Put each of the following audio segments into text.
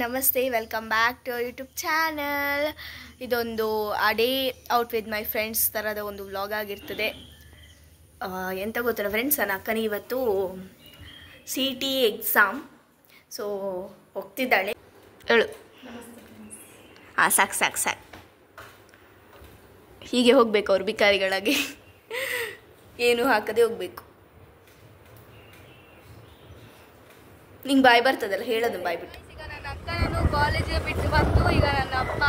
ನಮಸ್ತೆ, welcome back to YouTube channel. ಇದೊಂದು day out with my friends ಥರದ ಒಂದು ವ್ಲಾಗ್ ಆಗಿರ್ತದೆ. ಎಂತ ಗೊತ್ತಿಲ್ಲ ಫ್ರೆಂಡ್ಸ್, ನನ್ನ ಅಕ್ಕನಿಗೆ ಇವತ್ತು CT ಎಕ್ಸಾಮ್. ಸೊ ಹೋಗ್ತಿದ್ದಾಳೆ. ಹೇಳು. ಸಾಕು ಹೀಗೆ ಹೋಗ್ಬೇಕು, ಅವ್ರು ಬಿಕಾರಿಗಳಾಗಿ ಏನು ಹಾಕದೆ ಹೋಗ್ಬೇಕು. ನಿಂಗೆ ಬಾಯ್ ಬರ್ತದಲ್ಲ, ಹೇಳೋದು ಬಾಯ್ ಬಿಟ್ಟು. ಈಗ ನನ್ನ ಅಕ್ಕನನ್ನು ಕಾಲೇಜಿಗೆ ಬಿಟ್ಟು ಬಂದು ಈಗ ನನ್ನ ಅಪ್ಪ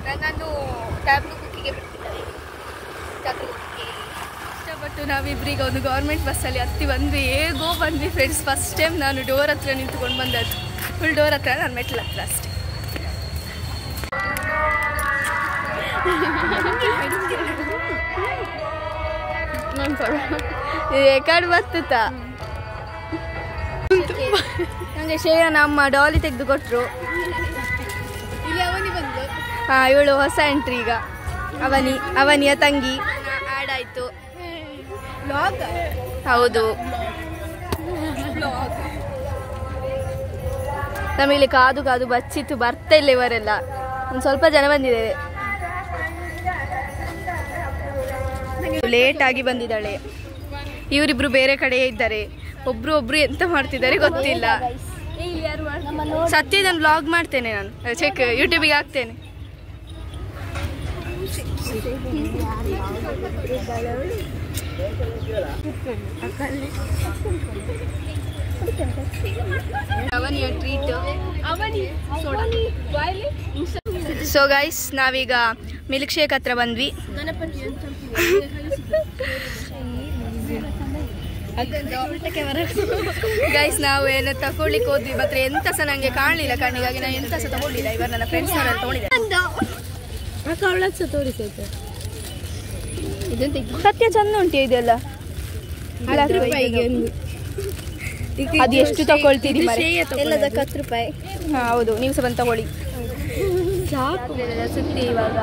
ನನ್ನನ್ನು ಟ್ಯಾಬ್ಲು ಕುಕ್ಕಿಗೆ ಬಿಟ್ಟಿದ್ದಾರೆ. ಇಷ್ಟಪಟ್ಟು ನಾವಿಬ್ಬರೀಗ ಒಂದು ಗೌರ್ಮೆಂಟ್ ಬಸ್ಸಲ್ಲಿ ಹತ್ತಿ ಬಂದ್ವಿ. ಹೇಗೋ ಬಂದ್ವಿ ಫ್ರೆಂಡ್ಸ್. ಫಸ್ಟ್ ಟೈಮ್ ನಾನು ಡೋರ್ ಹತ್ರ ನಿಂತ್ಕೊಂಡು ಬಂದದ್ದು. ಫುಲ್ ಡೋರ್ ಹತ್ರ, ನಾನು ಮೆಟ್ಲ ಹತ್ರ ಅಷ್ಟೇ. ರೆಕಾರ್ಡ್ ಬರ್ತುತ್ತಾ ನನಗೆ ಶ್ರೇಯನ ಅಮ್ಮ ಡಾಲಿ ತೆಗೆದು ಕೊಟ್ಟರು. ಇವಳು ಹೊಸ ಎಂಟ್ರಿ. ಈಗ ಅವನಿಯ ತಂಗಿ ಆ್ಯಡ್ ಆಯಿತು. ಹೌದು, ನಮಗೆ ಕಾದು ಬಚ್ಚಿತ್ತು, ಬರ್ತಾ ಇಲ್ಲ ಇವರೆಲ್ಲ. ಒಂದು ಸ್ವಲ್ಪ ಜನ ಬಂದಿದ್ದೇವೆ. ಲೇಟ್ ಆಗಿ ಬಂದಿದ್ದಾಳೆ. ಇವರಿಬ್ರು ಬೇರೆ ಕಡೆ ಇದ್ದಾರೆ. ಒಬ್ರು ಎಂತ ಮಾಡ್ತಿದ್ದಾರೆ ಗೊತ್ತಿಲ್ಲ. ಸತ್ಯದನ್ನು ವ್ಲಾಗ್ ಮಾಡ್ತೇನೆ ನಾನು, ಚೆಕ್ ಯೂಟ್ಯೂಬಿಗೆ ಹಾಕ್ತೇನೆ. ಅವನಿಯ ಟ್ರೀಟ್. ಸೊ ಗೈಸ್, ನಾವೀಗ ಮಿಲ್ಕ್ ಶೇಕ್ ಹತ್ರ ಬಂದ್ವಿ. ಗೈಸ್, ನಾವು ಏನೋ ತಗೊಳ್ಳಿಕ್ಕೆ ಹೋದ್ವಿ, ಮಾತ್ರ ಎಂತ ಸಹ ನಂಗೆ ಕಾಣಲಿಲ್ಲ ಕಣ್ಣಿಗಾಗಿ. ನಾನು ಎಂತ ಸಹ ತಗೊಳ್ಳಿಲ್ಲ. ಇವಾಗ ನನ್ನ ಫ್ರೆಂಡ್ಸ್ ಅವರೆಲ್ಲ ತಗೊಂಡಿದ್ದಾರೆ. ಸತ್ಯ ಚಂದ ಉಂಟು ಇದೆಲ್ಲ. ಅದು ಎಷ್ಟು ತಗೊಳ್ತೀರಿ? ಎಲ್ಲದ 10 ರೂಪಾಯಿ. ಹೌದು, ನೀವು ಸಹ ಬಂದು ತಗೊಳ್ಳಿ. ಸುತ್ತಿ ಇವಾಗ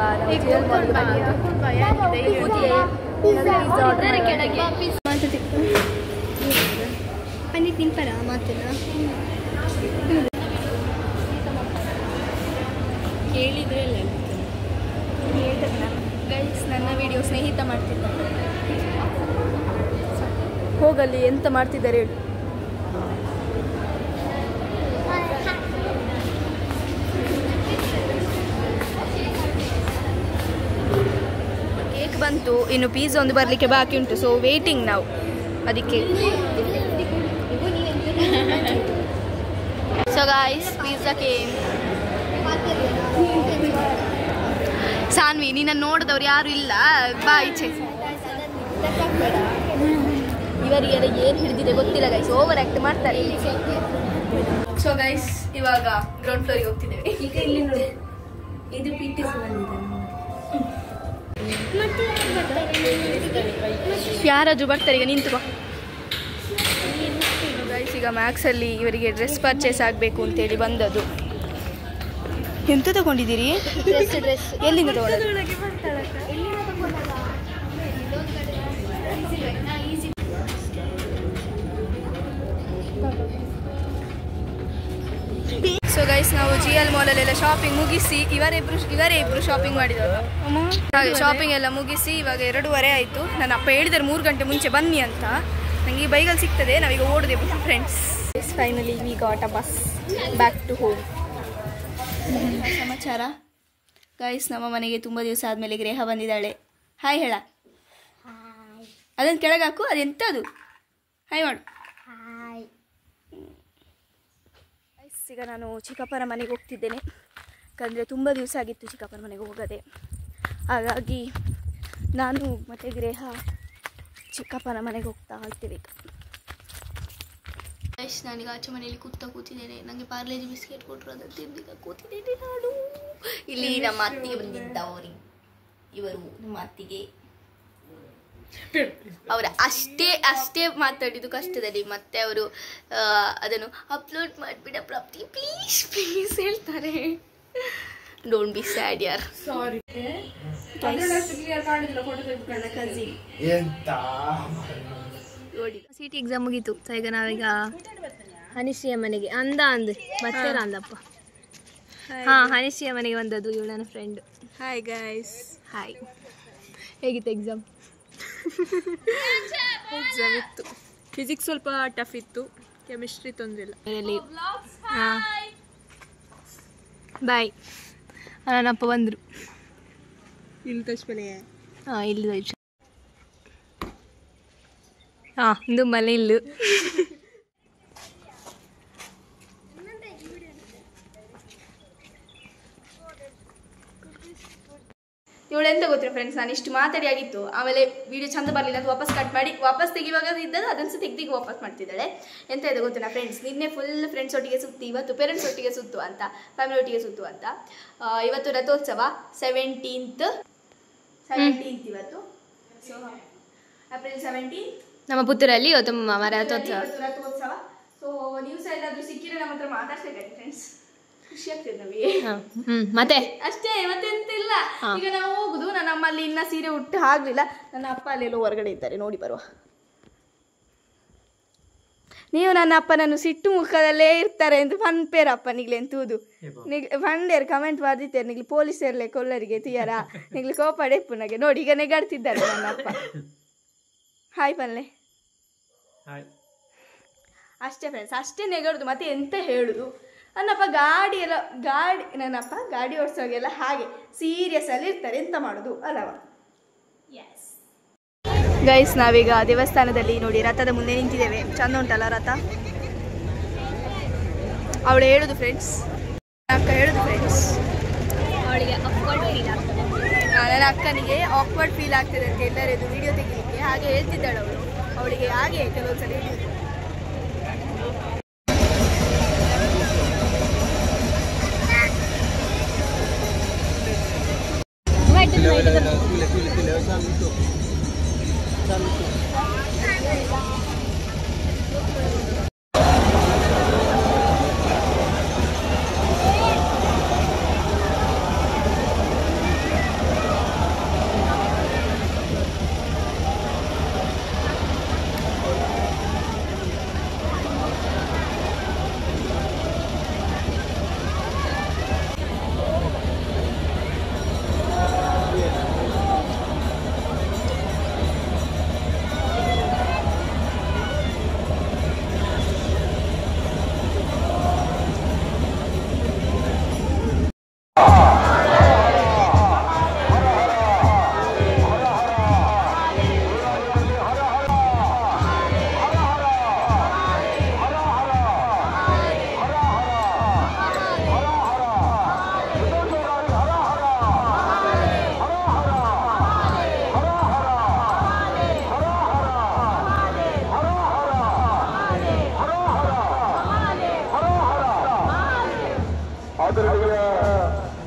ಗೈಸ್, ನನ್ನ ವಿಡಿಯೋ ಸ್ನೇಹಿತ ಮಾಡ್ತಿದ್ದಾರೆ. ಹೋಗಲ್ಲಿ ಎಂತ ಮಾಡ್ತಿದ್ದಾರೆ ಹೇಳಿ. ಕೇಕ್ ಬಂತು, ಇನ್ನು ಪಿಜ್ಜಾ ಒಂದು ಬರಲಿಕ್ಕೆ ಬಾಕಿ ಉಂಟು. ಸೊ ವೇಟಿಂಗ್ ನಾವು ಅದಕ್ಕೆ. So guys, pizza came. Saanvi, ನಿನ್ನ ನೋಡಿದವ್ರು ಯಾರು ಇಲ್ಲ, ಬಾ ಈಚೆ. ಇವರಿಗೆಲ್ಲ ಏನು ಹಿಡಿದಿದೆ ಗೊತ್ತಿಲ್ಲ ಗೈಸ್, ಓವರ್ ಆಕ್ಟ್ ಮಾಡ್ತಾರೆ. ಸೊ ಗೈಸ್, ಇವಾಗ ಗ್ರೌಂಡ್ ಫ್ಲೋರಿಗೆ ಹೋಗ್ತಿದ್ದೇವೆ. ಈಗ ಇಲ್ಲಿ ನೋಡಿ, ಇದು PTC ಯಾರಾದ್ರೂ ಬರ್ತಾರೆ. ಈಗ ನಿಂತು ಬಾ ಗೈಸ್. ಈಗ ಮ್ಯಾಕ್ಸಲ್ಲಿ ಇವರಿಗೆ ಡ್ರೆಸ್ ಪರ್ಚೇಸ್ ಆಗಬೇಕು ಅಂತೇಳಿ ಬಂದದ್ದು. ಎಂತ ತಗೊಂಡಿದ್ದೀರಿ? ಡ್ರೆಸ್. ಎಲ್ಲಿಂದ ತಗೊಂಡದ್ದು? ಸೊ ಗೈಸ್, ನಾವು GL ಮಾಲಲ್ಲೆಲ್ಲ ಶಾಪಿಂಗ್ ಮುಗಿಸಿ, ಇವರೇ ಇಬ್ರು ಶಾಪಿಂಗ್ ಮಾಡಿದವರು. ಹಾಗೆ ಶಾಪಿಂಗ್ ಎಲ್ಲ ಮುಗಿಸಿ ಇವಾಗ 2:30 ಆಯಿತು. ನನ್ನ ಅಪ್ಪ ಹೇಳಿದ್ದಾರೆ 3 ಗಂಟೆ ಮುಂಚೆ ಬನ್ನಿ ಅಂತ. ನನಗೆ ಬೈಗಲ್ ಸಿಗ್ತದೆ, ನಾವೀಗ ಓಡಿದೆವು friends. Finally we got a bus back to home. ಸಮಾಚಾರ ಗೈಸ್, ನಮ್ಮ ಮನೆಗೆ ತುಂಬ ದಿವಸ ಆದಮೇಲೆ ಗ್ರೇಹ ಬಂದಿದ್ದಾಳೆ. ಹಾಯ್ ಹೇಳ. ಅದನ್ನು ಕೆಳಗೆ ಹಾಕು. ಅದೆಂತದು? ಹಾಯ್ ಮಾಡು. ಈಗ ನಾನು ಚಿಕ್ಕಪ್ಪನ ಮನೆಗೆ ಹೋಗ್ತಿದ್ದೇನೆ. ಯಾಕಂದರೆ ತುಂಬ ದಿವಸ ಆಗಿತ್ತು ಚಿಕ್ಕಪ್ಪನ ಮನೆಗೆ ಹೋಗದೆ. ಹಾಗಾಗಿ ನಾನು ಮತ್ತು ಗ್ರೇಹ ಚಿಕ್ಕಪ್ಪನ ಮನೆಗೆ ಹೋಗ್ತಾ ಇರ್ತೇವೆ. ಗೈಸ್, ನಾನೀಗ ಆಚೆ ಮನೆಯಲ್ಲಿ ಕೂತಿದ್ದೇನೆ. ನನಗೆ ಪಾರ್ಲೇಜಿ ಬಿಸ್ಕೆಟ್ ಕೊಟ್ಟರು, ಅದನ್ನು ತಿಂದೀಗ ಕೂತಿದ್ದೇನೆ ನಾನು. ಇಲ್ಲಿ ನಮ್ಮ ಅತ್ತಿಗೆ ಬಂದಿದ್ದವರು. ಇವರು ನಮ್ಮ ಅತ್ತಿಗೆ. ಅವರ ಅಷ್ಟೇ ಮಾತಾಡಿದ್ದು ಕಷ್ಟದಲ್ಲಿ. ಮತ್ತೆ ಅವರು ಅದನ್ನು ಅಪ್ಲೋಡ್ ಮಾಡಿಬಿಡ ಪ್ರಾಪ್ತಿ ಪ್ಲೀಸ್ ಹೇಳ್ತಾರೆ. ಡೋಂಟ್ ಬಿ ಸ್ಯಾಡ್ ಯಾರ್. ಸಾರಿ. CT ಎಕ್ಸಾಮ್ ಮುಗೀತು. ಈಗ ನಾವೀಗ ಹನಿಶ್ರೀಯ ಮನೆಗೆ ಮತ್ತೆ ಅಂದಪ್ಪ ಹಾಂ ಹನಿಶಿಯ ಮನೆಗೆ ಬಂದದ್ದು ಇವಳು ನನ್ನ ಫ್ರೆಂಡ್. Hi guys. ಹಾಯ್. ಹೇಗಿತ್ತು ಎಕ್ಸಾಮ್? ಎಕ್ಸಾಮ್ ಇತ್ತು. ಫಿಸಿಕ್ಸ್ ಸ್ವಲ್ಪ ಟಫ್ ಇತ್ತು, ಕೆಮಿಸ್ಟ್ರಿ ತೊಂದರೆ ಇಲ್ಲ. ಹಾಂ ಬಾಯ್. ನನ್ನಪ್ಪ ಬಂದರು. ಇಲ್ಲಿ ತೋರಿಸ್ಮೇಲೆ ಹಾಂ ಇಲ್ಲಿ ತೋರಿಸ. ಹಾಂ ಇದು ಮನೆ ಇಲ್ಲು. ಇವಳು ಎಂತ ಗೊತ್ತಿಲ್ಲ ಫ್ರೆಂಡ್ಸ್, ನಾನು ಇಷ್ಟು ಮಾತಾಡಿ ಆಗಿತ್ತು, ಆಮೇಲೆ ವಿಡಿಯೋ ಚಂದ ಬರಲಿಲ್ಲ ಅಂತ ವಾಪಸ್ ಕಟ್ ಮಾಡಿ ವಾಪಸ್ ತೆಗಿವಾಗ ಇದ್ದದ್ದು ಅದನ್ನು ತೆಗ್ದಿಗೆ ವಾಪಸ್ ಮಾಡ್ತಿದ್ದಾಳೆ. ಎಂತ ಇದೆ ಗೊತ್ತಿಲ್ಲ ಫ್ರೆಂಡ್ಸ್, ನಿನ್ನೆ ಫುಲ್ ಫ್ರೆಂಡ್ಸ್ ಒಟ್ಟಿಗೆ ಸುತ್ತಿ, ಇವತ್ತು ಪೇರೆಂಟ್ಸ್ ಒಟ್ಟಿಗೆ ಸುತ್ತು ಅಂತ, ಫ್ಯಾಮಿಲಿ ಒಟ್ಟಿಗೆ ಸುತ್ತು ಅಂತ. ಇವತ್ತು ರಥೋತ್ಸವ 17th ಇವತ್ತು. ಸೊ ಏಪ್ರಿಲ್ 17 ನಮ್ಮ ಪುತ್ತೂರಲ್ಲಿ ಇವತ್ತು ರಥೋತ್ಸವ. ಸೊ ನೀವು ಸಹ ಎಲ್ಲಾದರೂ ಸಿಕ್ಕಿದ್ರೆ ನಮ್ಮ ಹತ್ರ ಮಾತಾಡ್ಬೇಕಾಗಿ ಫ್ರೆಂಡ್ಸ್, ಖುಷಿ ಆಗ್ತದೆ ನಮಗೆ. ಮತ್ತೆ ಅಷ್ಟೇ, ಮತ್ತೆಂತ ಇಲ್ಲ. ಈಗ ನಾವು ಹೋಗುದು, ನನ್ನ ಅಮ್ಮಲ್ಲಿ ಇನ್ನ ಸೀರೆ ಉಟ್ಟು ಆಗ್ಲಿಲ್ಲ, ನನ್ನ ಅಪ್ಪ ಅಲ್ಲೆಲ್ಲೋ ಹೊರಗಡೆ ಇದ್ದಾರೆ, ನೋಡಿ ಬರುವ. ನೀವು ನನ್ನ ಅಪ್ಪನನ್ನು ಸಿಟ್ಟು ಮುಖದಲ್ಲೇ ಇರ್ತಾರೆ ಅಂತ ಪನ್ಪೇರ ಅಪ್ಪ ನಿಗ್ಲೆ ಎಂತೂದು ಪಂಡೇರು ಕಮೆಂಟ್ ಬರ್ದಿತ್ತೇರು ನಿಗ್ಲಿ ಪೊಲೀಸರ್ಲೆ ಕೊಲ್ಲರಿಗೆ ತೀಯರ ನಿಗ್ಲಿ ಕೋಪಡೆ ಪುನಗೆ ನೋಡಿ ಈಗ ನೆಗಾಡ್ತಿದ್ದಾರೆ ನನ್ನ ಅಪ್ಪ. ಹಾಯ್ ಪನ್ಲೆ. ಅಷ್ಟೇ ಫ್ರೆಂಡ್ಸ್, ಅಷ್ಟೇ ನೆಗಡುದು, ಮತ್ತೆ ಎಂತ ಹೇಳುದು. ನನ್ನಪ್ಪ ನನ್ನಪ್ಪ ಗಾಡಿ ಓಡಿಸೋಗೆಲ್ಲ ಹಾಗೆ ಸೀರಿಯಸ್ ಅಲ್ಲಿ ಇರ್ತಾರೆ, ಎಂತ ಮಾಡೋದು ಅಲ್ಲವ. ಗೈಸ್ ನಾವೀಗ ದೇವಸ್ಥಾನದಲ್ಲಿ ನೋಡಿ ರಥದ ಮುಂದೆ ನಿಂತಿದ್ದೇವೆ. ಚಂದ ಉಂಟಲ್ಲ ರಥ. ಅವಳು ಹೇಳುದು ಫ್ರೆಂಡ್ಸ್, ಅಕ್ಕ ಹೇಳುದು ಫ್ರೆಂಡ್ಸ್, ಅವಳಿಗೆ ಆಕ್ವರ್ಡ್ ಫೀಲ್ ಆಗ್ತದೆ. ನನ್ನ ಅಕ್ಕನಿಗೆ ಆಕ್ವರ್ಡ್ ಫೀಲ್ ಆಗ್ತದೆ ಅಂತ ಎಲ್ಲರಿಗೂ ವಿಡಿಯೋ ತೆಗಿಲಿಕ್ಕೆ ಹಾಗೆ ಹೇಳ್ತಿದ್ದಾಳೆ ಅವಳು. ಅವಳಿಗೆ ಹಾಗೆ ಕೆಲವೊಂದ್ಸಲ ಹೇಳಿದ್ರು.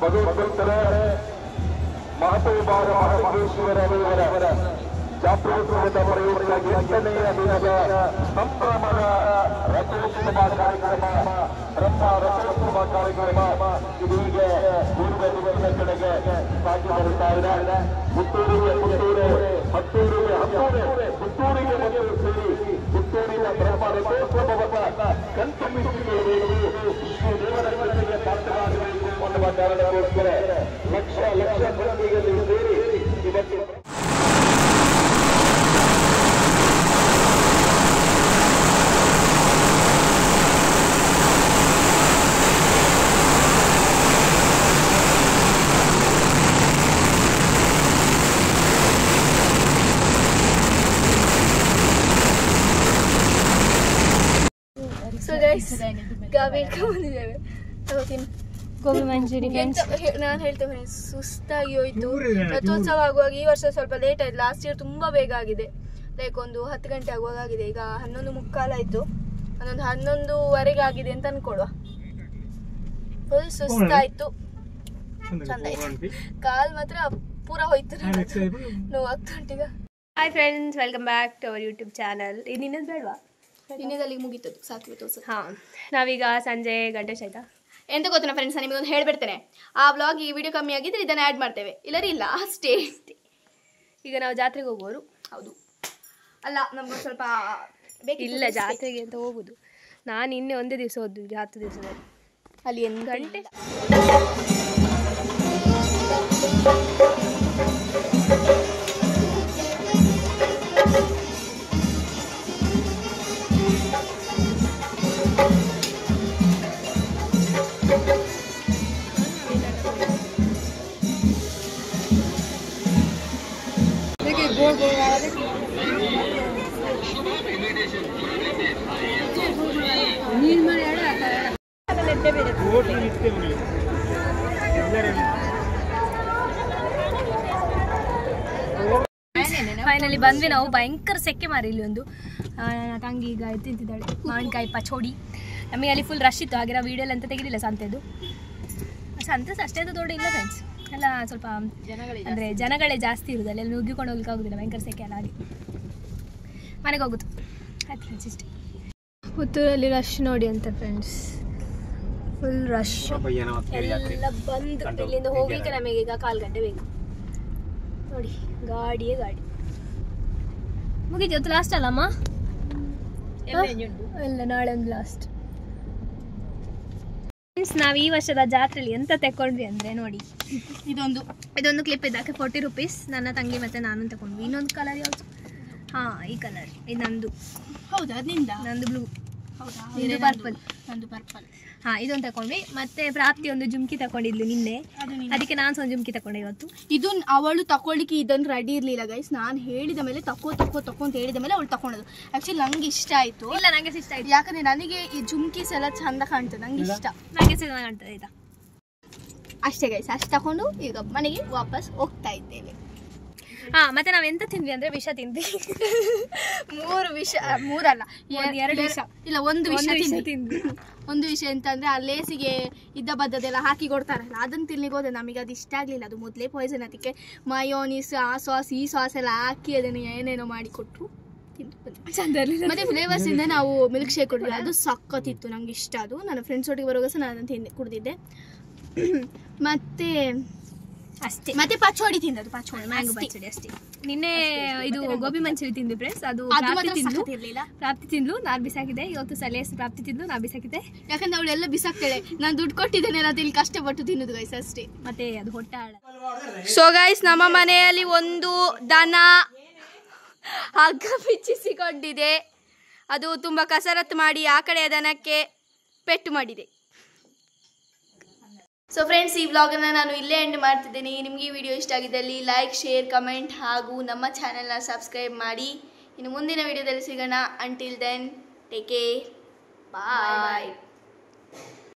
ಭಗವಂತರ ಮಹದೇವಾರ ಮಹದೇಶ್ವರ ಅವರ ಜಾತ್ರೋತ್ಸವದ ಪ್ರಯುಕ್ತ 8ನೇ ದಿನದ ಸಂಭ್ರಮದ ರಥೋತ್ಸವ ಕಾರ್ಯಕ್ರಮ ಇದೀಗ ಪೂರ್ವ ದಿವಸದ ಕಡೆಗೆ ಸಾಗಿ ಬರುತ್ತಾ ಇದೆ. ಪುತ್ತೂರಿಗೆ ಸೇರಿ ಪುತ್ತೂರಿನ ಬ್ರಹ್ಮ ರಥೋತ್ಸವದ ಕಣ್ತುಂಬಿಸುವಿಕೆ ಶ್ರೀ ದೇವರ ಕೃಪೆಗೆ ಪಾತ್ರರಾಗಬೇಕು ಅನ್ನುವ ಕಾರಣಕ್ಕೋಸ್ಕರ ಲಕ್ಷ ಮಂದಿಯಲ್ಲಿ ಸೇರಿ ಇವತ್ತು ಬಂದಿದ್ದೇವೆ. ಗೋಬಿ ಮಂಚೂರಿ ನಾನು ಹೇಳ್ತೇವೆ ಸುಸ್ತಾಗಿ ಹೋಯ್ತು. ರಥೋತ್ಸವ ಆಗುವಾಗ ಈ ವರ್ಷ ಸ್ವಲ್ಪ ಲೇಟ್ ಆಯ್ತು, ಲಾಸ್ಟ್ ಇಯರ್ ತುಂಬಾ ಬೇಗ ಆಗಿದೆ. ಲೈಕ್ ಒಂದು 10 ಗಂಟೆ ಆಗುವಾಗ ಆಗಿದೆ. ಈಗ 11:15 ಆಯ್ತು, 11:ವರೆಗೆ ಆಗಿದೆ ಅಂತ ಅನ್ಕೊಳ್ಳುವ. ಫುಲ್ ಸುಸ್ತಾಯ್ತು, ಚಂದ ಆಯ್ತು. ಕಾಲ್ ಮಾತ್ರ ಪೂರ ಹೋಯ್ತು, ನೋವಾಗ್ತುಂಟೀಗ. Hi friends, welcome back to our YouTube channel. ಇನ್ನೇನದು ಬೇಡವಾ, ಇನ್ನೇದಲ್ಲಿ ಮುಗೀತದ್ದು ಸಾಕು. ಹಾಂ, ನಾವೀಗ ಸಂಜೆ ಗಂಟೆ ಆಯ್ತಾ ಎಂತ ಗೊತ್ತಿನ ಫ್ರೆಂಡ್ಸ್, ನಿಮಗೆ ಒಂದು ಹೇಳ್ಬಿಡ್ತೇನೆ. ಆ ವ್ಲಾಗ್ ಈ ವಿಡಿಯೋ ಕಮ್ಮಿ ಆಗಿದ್ರೆ ಇದನ್ನು ಆ್ಯಡ್ ಮಾಡ್ತೇವೆ, ಇಲ್ಲರಿ ಇಲ್ಲ ಅಷ್ಟೇ. ಈಗ ನಾವು ಜಾತ್ರೆಗೆ ಹೋಗೋರು. ಹೌದು ಅಲ್ಲ, ನಮ್ಗೆ ಸ್ವಲ್ಪ ಬೇಕಿಲ್ಲ ಜಾತ್ರೆಗೆ ಅಂತ ಹೋಗುದು. ನಾನು ಇನ್ನೇ ಒಂದೇ ದಿವಸ ಹೋದ್ದು, 10 ದಿವಸದಲ್ಲಿ. ಅಲ್ಲಿ ಎಂತ ಗಂಟೆ ಫೈನಲಿ ಬಂದ್ವಿ ನಾವು. ಭಯಂಕರ ಸೆಕೆ ಮಾರಿ ಇಲ್ಲಿ ಒಂದು. ನನ್ನ ತಂಗಿ ಈಗ ತಿಂತಿದ್ದಾಳೆ ಮಾವಿನಕಾಯಿ ಪಚೋಡಿ. ನಮಗೆ ಅಲ್ಲಿ ಫುಲ್ ರಶ್ ಇತ್ತು, ಹಾಗೆ ನಾವು ವೀಡಿಯೋಲ್ಲಿ ಅಂತ ತೆಗಿಲಿಲ್ಲ ಸಂತೆದು. ಸಂತೆ ಅಷ್ಟೇ ದೊಡ್ಡ ಇಲ್ಲ ಫ್ರೆಂಡ್ಸ್, ಎಲ್ಲ ಸ್ವಲ್ಪ ಅಂದರೆ ಜನಗಳೇ ಜಾಸ್ತಿ ಇರೋದು, ಅಲ್ಲಿ ನುಗ್ಗಿಕೊಂಡು ಹೋಗ್ಲಿಕ್ಕೆ ಆಗೋದಿಲ್ಲ, ಭಯಂಕರ ಸೆಕೆ ಅಲ್ಲ. ಹಾಗೆ ಮನೆಗೆ ಹೋಗುದು ಆಯ್ತು ಫ್ರೆಂಡ್ಸ್ ಇಷ್ಟೇ. ಪುತ್ತೂರಲ್ಲಿ ರಶ್ ನೋಡಿ ಅಂತ ಫ್ರೆಂಡ್ಸ್, ಫುಲ್ ರಶ್ ಎಲ್ಲ ಬಂದು ಇಲ್ಲಿಂದ ಹೋಗ್ಲಿಕ್ಕೆ ನಮಗೆ ಈಗ 1/4 ಗಂಟೆ ಬೇಕು ನೋಡಿ. ಗಾಡಿಯೇ ಗಾಡಿ. ಮುಗೀತು ಇವತ್ತು ಲಾಸ್ಟ್ ಅಲ್ಲಮ್ಮ? ಇಲ್ಲ, ನಾಳೆ ಒಂದು ಲಾಸ್ಟ್. ಫ್ರೆಂಡ್ಸ್, ನಾವು ಈ ವರ್ಷದ ಜಾತ್ರೆಯಲ್ಲಿ ಎಂತ ತಗೊಂಡ್ವಿ ಅಂದರೆ ನೋಡಿ, ಇದೊಂದು ಕ್ಲಿಪ್ ಇದ್ದಕ್ಕೆ 40 ರೂಪೀಸ್. ನನ್ನ ತಂಗಿ ಮತ್ತು ನಾನು ತಗೊಂಡ್ವಿ. ಇನ್ನೊಂದು ಕಲರ್ ಯಾವುದು? ಹಾಂ, ಈ ಕಲರ್ ಇದು ನಂದು. ಹೌದಾ? ನಿಂದ? ನಂದು ಬ್ಲೂ. ಹೌದಾ? ಇದು ಪರ್ಪಲ್. ನಂದು ಪರ್ಪಲ್. ಹಾಂ, ಇದೊಂದು ತಗೊಂಡ್ವಿ. ಮತ್ತೆ ಪ್ರಾಪ್ತಿ ಒಂದು ಜುಮ್ಕಿ ತಗೊಂಡಿದ್ಲು ನಿನ್ನೆ, ಅದಕ್ಕೆ ನಾನು ಒಂದು ಜುಮ್ಕಿ ತಗೊಂಡೆ ಇವತ್ತು. ಇದು ಅವಳು ತಗೊಳ್ಳಿಕ್ಕೆ ಇದನ್ನು ರೆಡಿ ಇರಲಿಲ್ಲ ಗೈಸ್. ನಾನು ಹೇಳಿದ ಮೇಲೆ ತಕೋ ಅಂತ ಹೇಳಿದ ಮೇಲೆ ಅವಳು ತಗೊಂಡದು. ಆ್ಯಕ್ಚುಲಿ ನಂಗೆ ಇಷ್ಟ ಆಯಿತು. ಇಲ್ಲ, ನನಗೆ ಇಷ್ಟ ಆಯಿತು, ಯಾಕಂದರೆ ನನಗೆ ಈ ಜುಮ್ಕೀಸ್ ಎಲ್ಲ ಚಂದ ಕಾಣ್ತದೆ, ನಂಗೆ ಇಷ್ಟ. ನನಗೆ ಚೆನ್ನಾಗಿ ಕಾಣ್ತದೆ. ಆಯಿತಾ? ಅಷ್ಟೇ ಗೈಸ್, ಅಷ್ಟು ತಗೊಂಡು ಈಗ ಮನೆಗೆ ವಾಪಸ್ ಹೋಗ್ತಾ ಇದ್ದೇವೆ. ಹಾಂ, ಮತ್ತೆ ನಾವು ಎಂತ ತಿಂದ್ವಿ ಅಂದರೆ ವಿಷ ತಿಂದ್ವಿ. 3 ವಿಷ, 3 ಅಲ್ಲ, 2 ವಿಷ. ಇಲ್ಲ, ಒಂದು ವಿಷ ತಿಂದ್ವಿ. ಒಂದು ವಿಷಯ ಎಂತಂದ್ರೆ ಆ ಲೇಸಿಗೆ ಇದ್ದ ಬದ್ದದೆಲ್ಲ ಹಾಕಿ ಕೊಡ್ತಾರಲ್ಲ, ಅದನ್ನು ತಿನ್ಲಿಕ್ಕೆ ಹೋದೆ. ನಮಗೆ ಅದು ಇಷ್ಟ ಆಗಲಿಲ್ಲ, ಅದು ಮೊದಲೇ ಪಾಯ್ಸನ್. ಅದಕ್ಕೆ ಮಯೋನೀಸ್, ಆ ಸಾಸ್ ಈ ಸಾಸ್ ಎಲ್ಲ ಹಾಕಿ ಅದನ್ನು ಏನೇನೋ ಮಾಡಿ ಕೊಟ್ಟರು, ಚಂದ ಇರಲಿಲ್ಲ. ಮತ್ತೆ ಫ್ಲೇವರ್ಸ್ ಇಂದ ನಾವು ಮಿಲ್ಕ್ ಶೇಕ್ ಕೊಟ್ಟಿದ್ವಿ, ಅದು ಸಖತ್ತಿತ್ತು, ನಂಗೆ ಇಷ್ಟ. ಅದು ನನ್ನ ಫ್ರೆಂಡ್ಸ್ ಒಟ್ಟಿಗೆ ಬರುವಾಗ ಸಹ ನಾನು ತಿಂದೆ, ಕುಡಿದಿದ್ದೆ. ಮತ್ತೆ ಅಷ್ಟೇ. ಮತ್ತೆ ಪಚೋಡಿ ತಿಂದದ್ದು, ಪಚೋಡಿ ಮ್ಯಾಂಗೋ ಪಚೋಡಿ ಅಷ್ಟೇ. ನಿನ್ನೆ ಇದು ಗೋಬಿ ಮಂಚೂರಿ ತಿಂದ್ವಿ ಫ್ರೆಂಡ್ಸ್. ಅದು ಪ್ರಾಪ್ತಿ ತಿಂದ್ಲು, ನಾನು ಬಿಸಾಕಿದೆ. ಇವತ್ತು ಸಲೇಸ್ ಪ್ರಾಪ್ತಿ ತಿಂದ್ಲು, ನಾನು ಬಿಸಾಕಿದೆ. ಯಾಕಂದ್ರೆ ಅವಳು ಎಲ್ಲ ಬಿಸಾಕ್ತಾಳೆ, ನಾನು ದುಡ್ಡು ಕೊಟ್ಟಿದ್ದೇನೆ ಅದಿಲ್ಲಿ ಕಷ್ಟಪಟ್ಟು ತಿನ್ನೋದು ಗೈಸ್ ಅಷ್ಟೇ. ಮತ್ತೆ ಅದು ಹೊಟ್ಟೆ ಆಳ. ಸೊ ಗೈಸ್, ನಮ್ಮ ಮನೆಯಲ್ಲಿ ಒಂದು ದನ ಹಗ್ಗ ಬಿಚ್ಚಿಸಿಕೊಂಡಿದೆ. ಅದು ತುಂಬ ಕಸರತ್ತು ಮಾಡಿ ಆ ಕಡೆಯ ದನಕ್ಕೆ ಪೆಟ್ಟು ಮಾಡಿದೆ. ಸೊ ಫ್ರೆಂಡ್ಸ್, ಈ ವ್ಲಾಗನ್ನು ನಾನು ಇಲ್ಲೇ ಎಂಡ್ ಮಾಡ್ತಿದ್ದೇನೆ. ನಿಮಗೆ ಈ ವಿಡಿಯೋ ಇಷ್ಟ ಆಗಿದ್ದಲ್ಲಿ ಲೈಕ್, ಶೇರ್, ಕಮೆಂಟ್ ಹಾಗೂ ನಮ್ಮ ಚಾನೆಲ್ನ ಸಬ್ಸ್ಕ್ರೈಬ್ ಮಾಡಿ. ಇನ್ನು ಮುಂದಿನ ವಿಡಿಯೋದಲ್ಲಿ ಸಿಗೋಣ. ಅಂಟಿಲ್ ದೆನ್, ಟೇಕ್ ಕೇರ್, ಬಾಯ್.